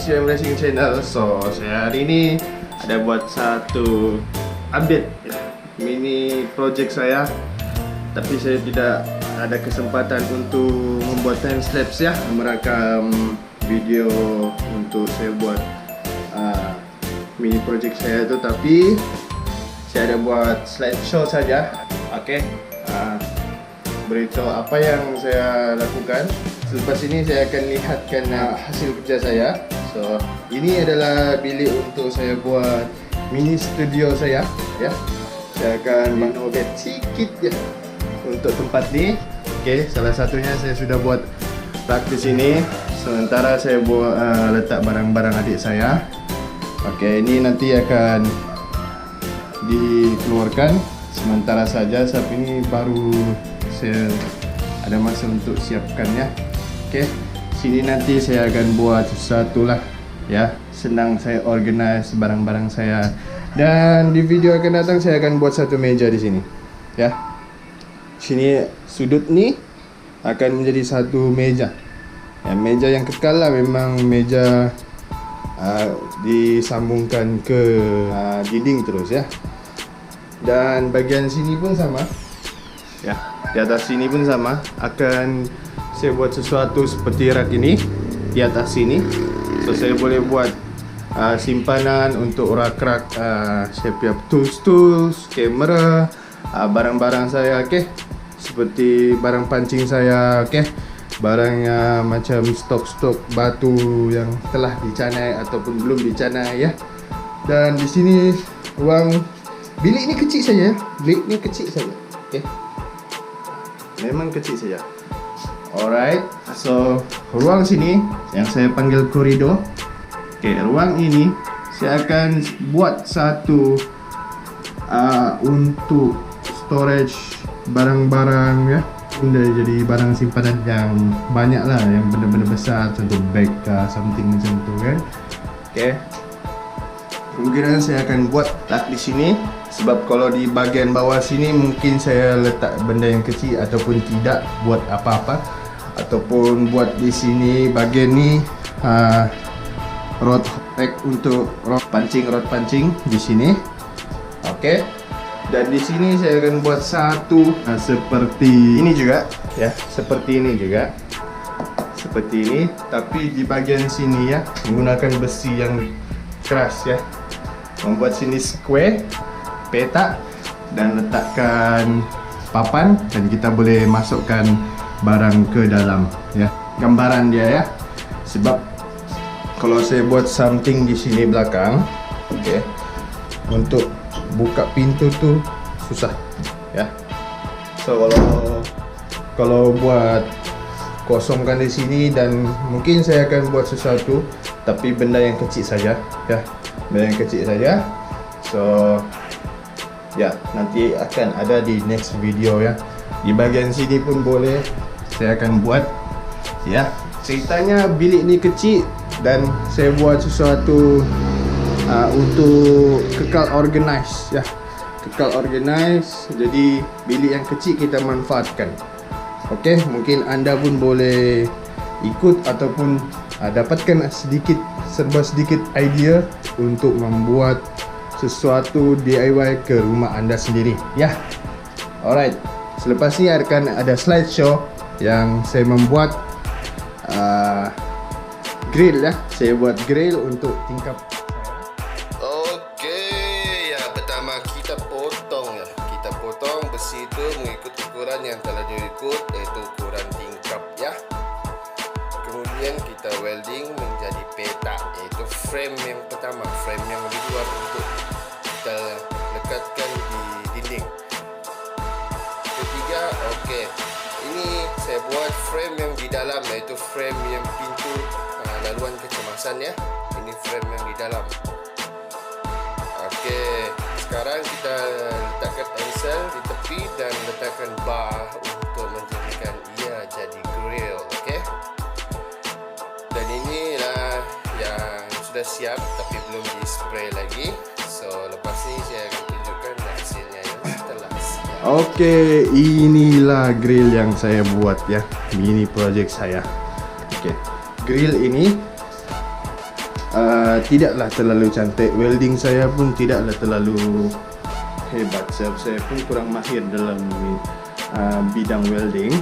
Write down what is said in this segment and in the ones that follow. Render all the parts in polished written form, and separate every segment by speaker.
Speaker 1: CM Racing Channel. So saya hari ini ada buat satu update mini project saya, tapi saya tidak ada kesempatan untuk membuat time lapse ya, merekam video untuk saya buat mini project saya itu, tapi saya ada buat slideshow saja. Oke, beritahu apa yang saya lakukan. Selepas ini saya akan lihatkan hasil kerja saya. So, ini adalah bilik untuk saya buat mini studio saya ya. Saya akan renovate sedikit ya untuk tempat ni. Okey, salah satunya saya sudah buat rak di sini. Sementara saya buat letak barang-barang adik saya. Okey, ini nanti akan dikeluarkan sementara saja. Sebab ini baru saya ada masa untuk siapkannya. Okey, sini nanti saya akan buat sesuatu lah ya. Senang saya organize barang-barang saya. Dan di video akan datang saya akan buat satu meja di sini ya. Sini sudut ni akan menjadi satu meja ya, meja yang kekal lah, memang meja disambungkan ke dinding terus ya. Dan bagian sini pun sama ya, di atas sini pun sama. Akan saya buat sesuatu seperti rak ini di atas sini. So saya boleh buat simpanan untuk rak-rak saya punya tools, kamera, barang-barang saya. Okay, seperti barang pancing saya. Okay, barang macam stok-stok batu yang telah dicanai ataupun belum dicanai ya. Dan di sini ruang bilik ni kecil saja. Bilik ni kecil saja. Okay, memang kecil saja. Alright, so ruang sini yang saya panggil koridor. Okay, ruang ini saya akan buat satu untuk storage barang-barang ya. Jadi barang simpanan yang banyak lah, yang benda-benda besar, contoh bag something macam tu kan. Okay, kemungkinan saya akan buat tak di sini. Sebab kalau di bahagian bawah sini mungkin saya letak benda yang kecil ataupun tidak buat apa-apa. Ataupun buat di sini bahagian ni rod rack untuk rod pancing di sini. Okey. Dan di sini saya akan buat satu seperti ini juga ya, seperti ini juga. Seperti ini, tapi di bahagian sini ya menggunakan besi yang keras ya. Membuat sini square, petak, dan letakkan papan, dan kita boleh masukkan barang ke dalam ya. Gambaran dia ya. Sebab kalau saya buat something di sini belakang, okey, untuk buka pintu tu susah ya. So kalau buat kosongkan di sini, dan mungkin saya akan buat sesuatu tapi benda yang kecil saja ya. Benda yang kecil saja. So ya, nanti akan ada di next video ya. Di bahagian sini pun boleh saya akan buat ya. Ceritanya bilik ni kecil dan saya buat sesuatu untuk kekal organize ya. Kekal organize, jadi bilik yang kecil kita manfaatkan. Okey, mungkin anda pun boleh ikut ataupun dapatkan serba sedikit idea untuk membuat sesuatu DIY ke rumah anda sendiri ya. Alright, selepas ni akan ada slideshow yang saya membuat grill ya. Saya buat grill untuk tingkap.
Speaker 2: Okey, ya pertama kita potong ya. Kita potong besi itu mengikut ukuran yang telah diikut, iaitu ukuran tingkap ya. Kemudian kita welding menjadi petak, iaitu frame yang pertama, frame yang di luar untuk kita lekatkan di dinding. Ketiga, okey, ini saya buat frame yang di dalam, iaitu frame yang pintu laluan kecemasan ya. Ini frame yang di dalam. Okey, sekarang kita letakkan encel di tepi dan letakkan bar untuk menjadikan ia jadi grill. Okey, dan inilah yang sudah siap tapi belum di spray lagi. So lepas ni saya akan tunjukkan hasilnya yang telah siap.
Speaker 1: Okey, inilah grill yang saya buat ya, mini project saya. Okey, grill ini tidaklah terlalu cantik. Welding saya pun tidaklah terlalu hebat. Saya pun kurang mahir dalam bidang welding.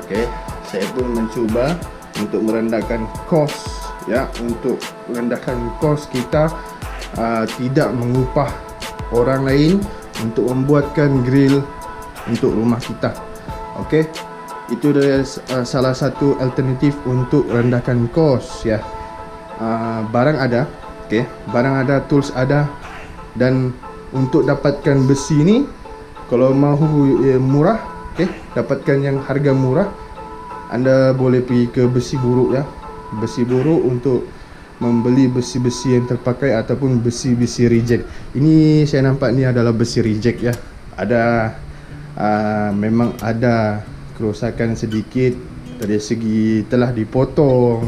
Speaker 1: Okey, saya pun mencuba untuk merendahkan kos, ya, untuk merendahkan kos kita, tidak mengupah orang lain untuk membuatkan grill untuk rumah kita. Okey, itu adalah salah satu alternatif untuk rendahkan kos, ya. Barang ada, okey, barang ada, tools ada, dan untuk dapatkan besi ni, kalau mahu murah, okey, dapatkan yang harga murah, anda boleh pergi ke Besi Buruk, ya. Besi Buruk untuk membeli besi-besi yang terpakai ataupun besi-besi reject. Ini saya nampak ni adalah besi reject, ya. Ada memang ada kerosakan sedikit dari segi telah dipotong,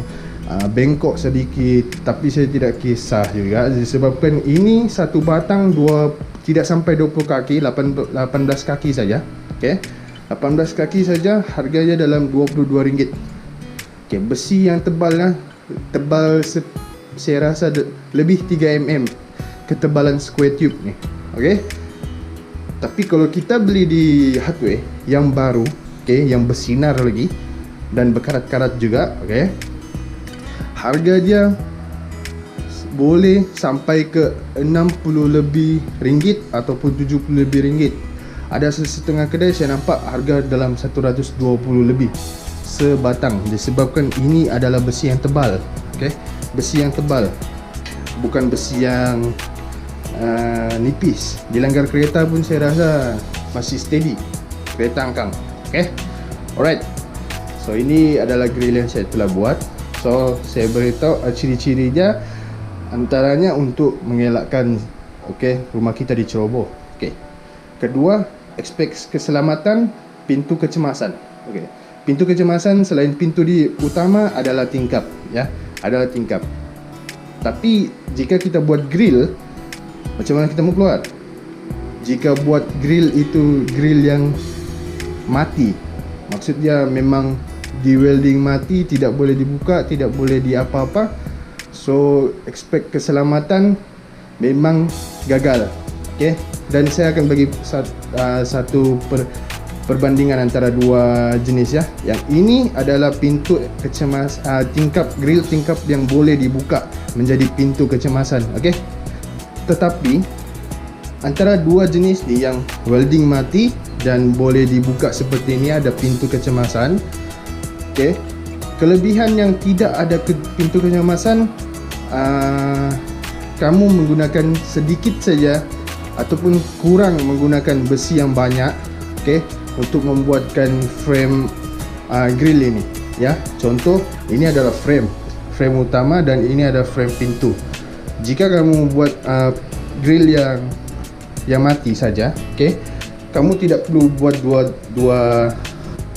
Speaker 1: bengkok sedikit, tapi saya tidak kisah juga disebabkan ini satu batang tidak sampai 20 kaki, 18 kaki saja. Okey, 18 kaki saja, harganya dalam RM22. Okey, besi yang tebal, tebal saya rasa lebih 3 mm ketebalan square tube ni. Okey, tapi kalau kita beli di hardware yang baru, okey, yang bersinar lagi dan berkarat-karat juga, okey, harga dia boleh sampai ke 60 lebih ringgit ataupun 70 lebih ringgit. Ada setengah kedai saya nampak harga dalam 120 lebih sebatang, disebabkan ini adalah besi yang tebal. Okey, besi yang tebal, bukan besi yang nipis. Di langgar kereta pun saya rasa masih steady, kereta angkang. Okey, alright. So ini adalah grill yang saya telah buat. So saya beritahu ciri-cirinya, antaranya untuk mengelakkan, okey, rumah kita diceroboh. Okey, kedua, aspek keselamatan, pintu kecemasan. Okey, pintu kecemasan selain pintu di utama adalah tingkap, ya, adalah tingkap. Tapi jika kita buat grill, macam mana kita mau keluar? Jika buat grill itu grill yang mati, maksudnya memang di welding mati, tidak boleh dibuka, tidak boleh di apa-apa. So aspek keselamatan memang gagal. Okey, dan saya akan bagi satu perbandingan antara dua jenis, ya. Yang ini adalah pintu tingkap, grill tingkap yang boleh dibuka menjadi pintu kecemasan. Okey, tetapi antara dua jenis ni, yang welding mati dan boleh dibuka seperti ini, ada pintu kecemasan. Okey, kelebihan yang tidak ada pintu kecemasan, kamu menggunakan sedikit saja ataupun kurang menggunakan besi yang banyak, okey, untuk membuatkan frame grill ini, ya. Contoh, ini adalah frame utama dan ini ada frame pintu. Jika kamu buat grill yang mati saja, okey, kamu tidak perlu buat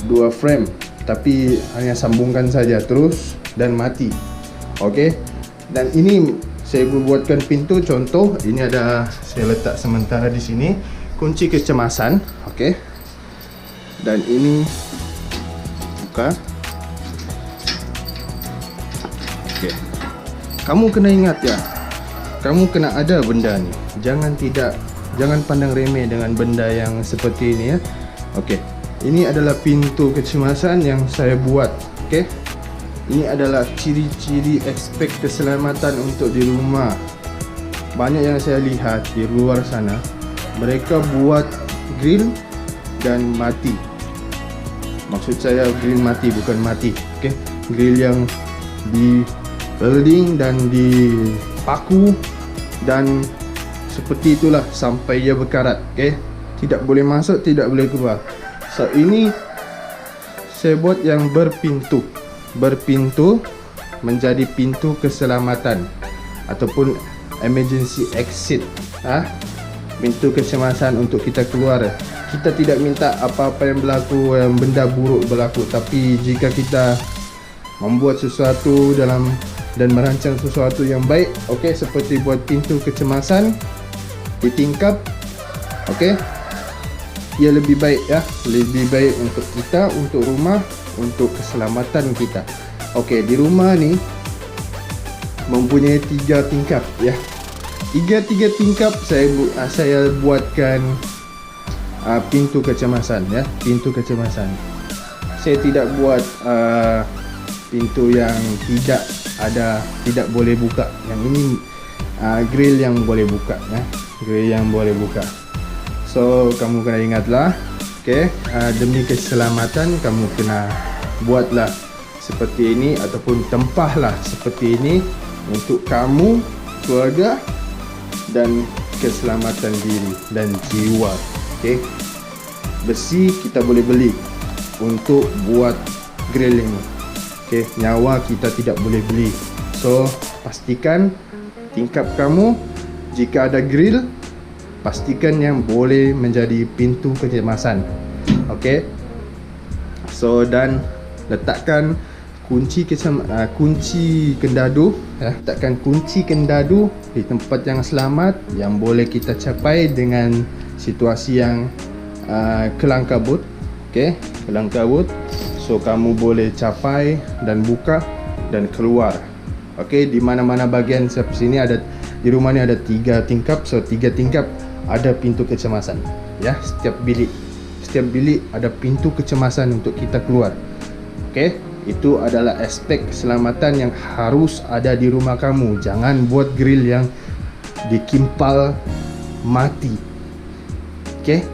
Speaker 1: dua frame, tapi hanya sambungkan saja terus dan mati. Okey, dan ini saya buatkan pintu. Contoh, ini ada, saya letak sementara di sini kunci kecemasan. Okey, dan ini buka. Okey, kamu kena ingat, ya, kamu kena ada benda ni. Jangan pandang remeh dengan benda yang seperti ini, ya. Okey, ini adalah pintu kecemasan yang saya buat. Okey, ini adalah ciri-ciri aspek keselamatan untuk di rumah. Banyak yang saya lihat di luar sana, mereka buat grill dan mati. Maksud saya grill mati, bukan mati. Okey, grill yang di welding dan dipaku dan seperti itulah sampai ia berkarat. Okey, tidak boleh masuk, tidak boleh keluar. So ini saya buat yang berpintu menjadi pintu keselamatan ataupun emergency exit, pintu kecemasan untuk kita keluar. Kita tidak minta apa-apa yang berlaku, benda buruk berlaku, tapi jika kita membuat sesuatu dan merancang sesuatu yang baik, okey, seperti buat pintu kecemasan di tingkap, okey, ia lebih baik, ya, lebih baik untuk kita, untuk rumah, untuk keselamatan kita. Okey, di rumah ni mempunyai 3 tingkap ya. Tiga tingkap saya buatkan pintu kecemasan ya, pintu kecemasan. Saya tidak buat pintu yang tidak boleh buka. Yang ini grill yang boleh buka ya, grill yang boleh buka. So kamu kena ingatlah, okay, demi keselamatan kamu kena buatlah seperti ini ataupun tempahlah seperti ini untuk kamu, keluarga dan keselamatan diri dan jiwa. Okay, besi kita boleh beli untuk buat grill ini. Okay, nyawa kita tidak boleh beli. So pastikan tingkap kamu jika ada grill, pastikan yang boleh menjadi pintu kecemasan. Okay, so dan letakkan kunci kendadu ya. Letakkan kunci kendadu di tempat yang selamat yang boleh kita capai dengan situasi yang kelang kabut. Okay, kelang kabut. So kamu boleh capai dan buka dan keluar. Okay, di mana-mana bagian seperti sini ada, di rumah ni ada 3 tingkap. So 3 tingkap ada pintu kecemasan ya. Setiap bilik ada pintu kecemasan untuk kita keluar. Okay, itu adalah aspek keselamatan yang harus ada di rumah kamu. Jangan buat grill yang dikimpal mati. Okay,